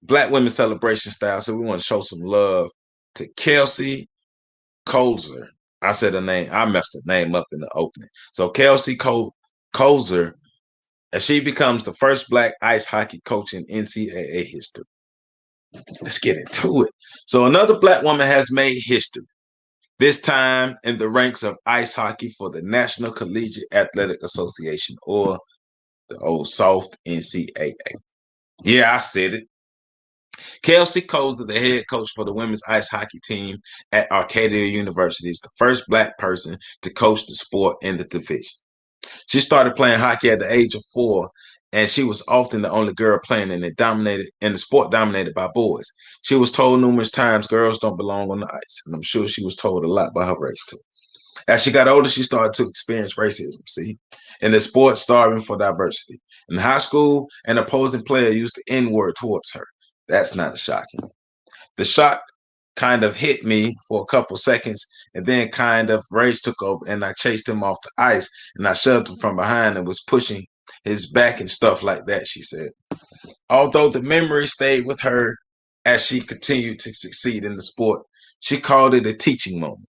Black women celebration style. So we want to show some love to Kelsey Colzer. I said her name. I messed her name up in the opening. So Kelsey Colzer, and she becomes the first Black ice hockey coach in NCAA history. Let's get into it. So another Black woman has made history, this time in the ranks of ice hockey for the National Collegiate Athletic Association, or the old soft NCAA. Yeah, I said it. Kelsey Colzer, the head coach for the women's ice hockey team at Arcadia University, is the first Black person to coach the sport in the division. She started playing hockey at the age of 4, and she was often the only girl playing in the sport dominated by boys. She was told numerous times girls don't belong on the ice, and I'm sure she was told a lot by her race too. As she got older, she started to experience racism, see, in the sport starving for diversity. In high school, an opposing player used the N-word towards her. That's not shocking. The shock kind of hit me for a couple seconds, and then kind of rage took over, and I chased him off the ice, and I shoved him from behind and was pushing his back and stuff like that, she said. Although the memory stayed with her as she continued to succeed in the sport, she called it a teaching moment.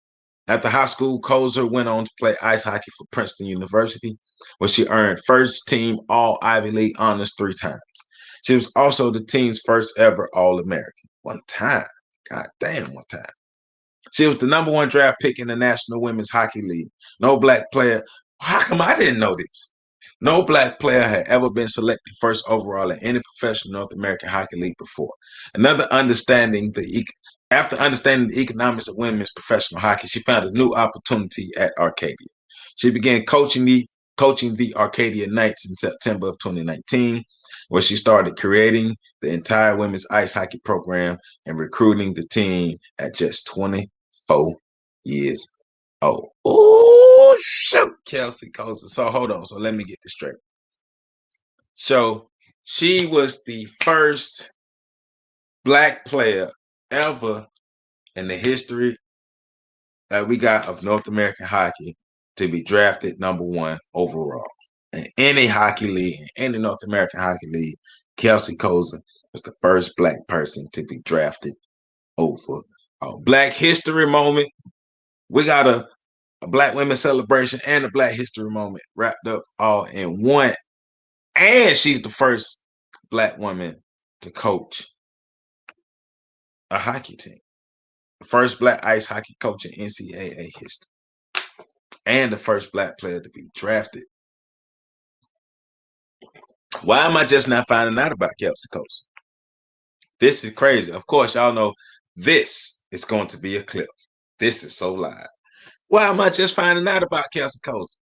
After high school, Colzer went on to play ice hockey for Princeton University, where she earned first team All Ivy League honors 3 times. She was also the team's first ever All American. One time. God damn, one time. She was the #1 draft pick in the National Women's Hockey League. No Black player. How come I didn't know this? No Black player had ever been selected first overall in any professional North American Hockey League before. Another understanding the After understanding the economics of women's professional hockey, she found a new opportunity at Arcadia. She began coaching the Arcadia Knights in September of 2019, where she started creating the entire women's ice hockey program and recruiting the team at just 24 years old. Oh, shoot, Kelsey Coulson. So hold on. So let me get this straight. So she was the first Black player ever in the history that we got of North American hockey to be drafted #1 overall in any hockey league, in any North American hockey league. Kelsey Coulson was the first Black person to be drafted overall. Black History moment. We got a Black women celebration and a Black History moment wrapped up all in one. And she's the first Black woman to coach a hockey team. The first Black ice hockey coach in NCAA history. And the first Black player to be drafted. Why am I just not finding out about Kelsey Coulson? This is crazy. Of course, y'all know this is going to be a clip. This is so live. Why am I just finding out about Kelsey Coulson?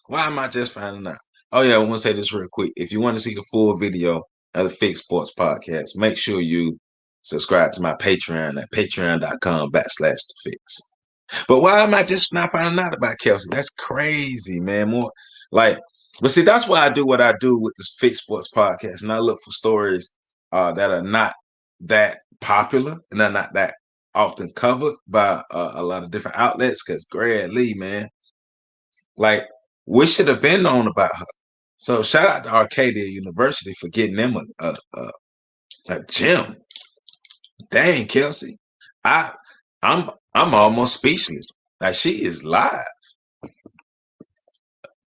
Why am I just finding out? Oh, yeah, I want to say this real quick. If you want to see the full video of the Fix Sports Podcast, make sure you subscribe to my Patreon at patreon.com/thefix. But why am I just not finding out about Kelsey? That's crazy, man. More like, but see, that's why I do what I do with this Fix Sports Podcast. And I look for stories that are not that popular and are not that often covered by a lot of different outlets. Because Greg Lee, man, like, we should have been known about her. So shout out to Arcadia University for getting them a gem. Dang, Kelsey. I I'm almost speechless. Like, she is live.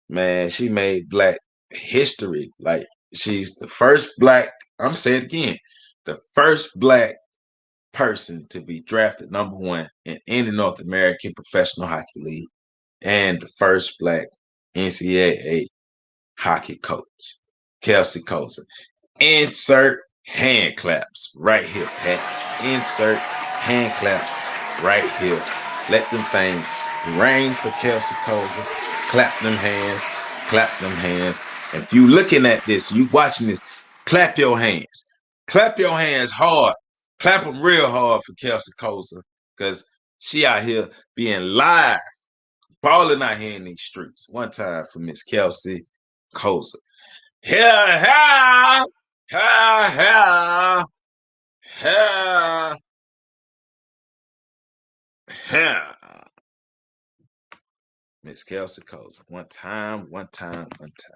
Man, she made Black history. Like, she's the first Black, I'm gonna say it again, the first Black person to be drafted #1 in any North American professional hockey league, and the first Black NCAA hockey coach, Kelsey Coulson. Insert hand claps right here, Pat. Insert hand claps right here. Let them things ring for Kelsey Coulson. Clap them hands. Clap them hands. If you looking at this, you watching this, clap your hands. Clap your hands hard. Clap them real hard for Kelsey Coulson, because she out here being live, balling out here in these streets. One time for Miss Kelsey Coulson. Here, here, here, here, here, here. Miss Kelsey Coulson. One time, one time, one time.